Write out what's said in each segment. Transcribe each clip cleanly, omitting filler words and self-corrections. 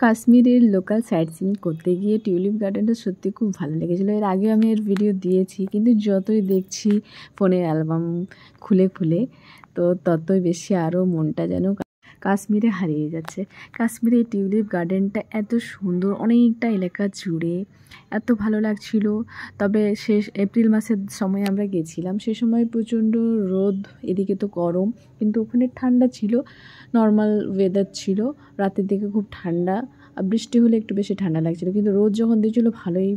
কাশ্মীরের local site seeing করতে গিয়ে টিউলিপ গার্ডেনটা সত্যি খুব ভালো লেগেছিলো। এর আগে আমি এর ভিডিও দিয়েছি, কিন্তু যতই দেখছি ফোনের অ্যালবাম খুলে খুলে তো ততই বেশি আরও মনটা যেন কাশ্মীরে হারিয়ে যাচ্ছে। কাশ্মীরে টিউলিপ গার্ডেনটা এত সুন্দর, অনেকটা এলাকা জুড়ে এত ভালো লাগছিল। তবে শেষ এপ্রিল মাসের সময় আমরা গেছিলাম, সে সময় প্রচণ্ড রোদ, এদিকে তো গরম, কিন্তু ওখানে ঠান্ডা ছিল, নর্মাল ওয়েদার ছিল। রাতের দিকে খুব ঠান্ডা, আর বৃষ্টি হলে একটু বেশি ঠান্ডা লাগছিলো, কিন্তু রোদ যখন দিয়েছিলো ভালোই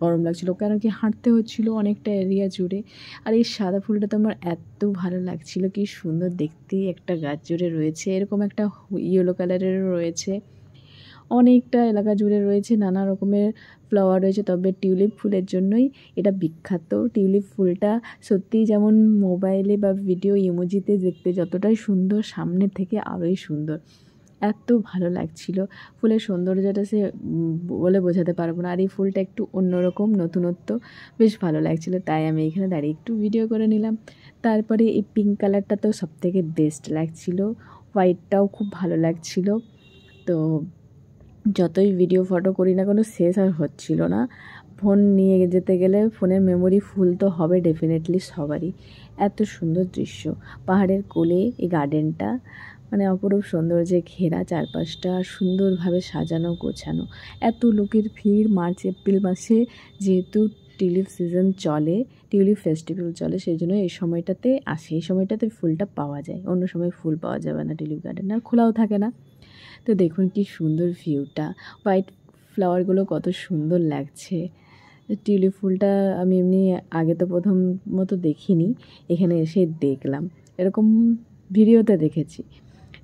গরম লাগছিলো, কারণ কি হাঁটতে হচ্ছিলো অনেকটা এরিয়া জুড়ে। আর এই সাদা ফুলটা তো আমার এত ভালো লাগছিলো, কি সুন্দর দেখতে, একটা গাছ জুড়ে রয়েছে, এরকম একটা ইয়েলো কালারেরও রয়েছে, অনেকটা এলাকা জুড়ে রয়েছে, নানা রকমের ফ্লাওয়ার রয়েছে। তবে টিউলিপ ফুলের জন্যই এটা বিখ্যাত। টিউলিপ ফুলটা সত্যিই যেমন মোবাইলে বা ভিডিও ইমোজিতে দেখতে যতটাই সুন্দর, সামনে থেকে আরোই সুন্দর, এত ভালো লাগছিল। ফুলের সৌন্দর্যটা সে বলে বোঝাতে পারবো না। আর এই ফুলটা একটু অন্যরকম, নতুনত্ব, বেশ ভালো লাগছিলো, তাই আমি এখানে দাঁড়িয়ে একটু ভিডিও করে নিলাম। তারপরে এই পিঙ্ক কালারটা তো সবথেকে বেস্ট লাগছিলো, হোয়াইটটাও খুব ভালো লাগছিলো। তো যতই ভিডিও ফটো করি না কোনো শেষ আর হচ্ছিল না। ফোন নিয়ে যেতে গেলে ফোনের মেমোরি ফুল তো হবে ডেফিনেটলি সবারই। এত সুন্দর দৃশ্য, পাহাড়ের কোলে এই গার্ডেনটা, মানে অপরূপ সৌন্দর্যে ঘেরা, চারপাশটা সুন্দরভাবে সাজানো গোছানো। এত লোকের ভিড় মার্চ এপ্রিল মাসে, যেহেতু টিউলিপ সিজন চলে, টিউলিপ ফেস্টিভ্যাল চলে, সেই জন্য এই সময়টাতে আসে, এই সময়টাতে ফুলটা পাওয়া যায়, অন্য সময় ফুল পাওয়া যাবে না টিউলিপ গার্ডেন, আর খোলাও থাকে না। তো দেখুন কি সুন্দর ভিউটা, হোয়াইট ফ্লাওয়ারগুলো কত সুন্দর লাগছে। টিউলিপ ফুলটা আমি এমনি আগে তো প্রথমত দেখিনি, এখানে এসে দেখলাম, এরকম ভিডিওতে দেখেছি।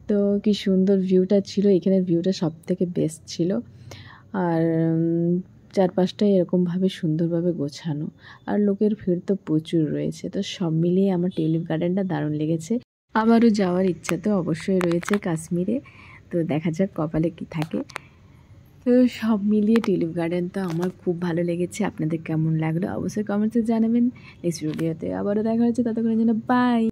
তো কি সুন্দর ভিউটা ছিল, এখানের ভিউটা সব থেকে বেস্ট ছিল। আর চারপাশটাই এরকমভাবে সুন্দরভাবে গোছানো, আর লোকের ভিড় তো প্রচুর রয়েছে। তো সব মিলিয়ে আমার টিউলিপ গার্ডেনটা দারুণ লেগেছে। আবারও যাওয়ার ইচ্ছা তো অবশ্যই রয়েছে কাশ্মীরে, তো দেখা যাক কপালে কি থাকে। তো সব মিলিয়ে টিউলিপ গার্ডেন তো আমার খুব ভালো লেগেছে। আপনাদের কেমন লাগলো অবশ্যই কমেন্টসে জানাবেন। নেক্সট ভিডিওতে আবারও দেখা হচ্ছে, ততক্ষণের জন্য বাই।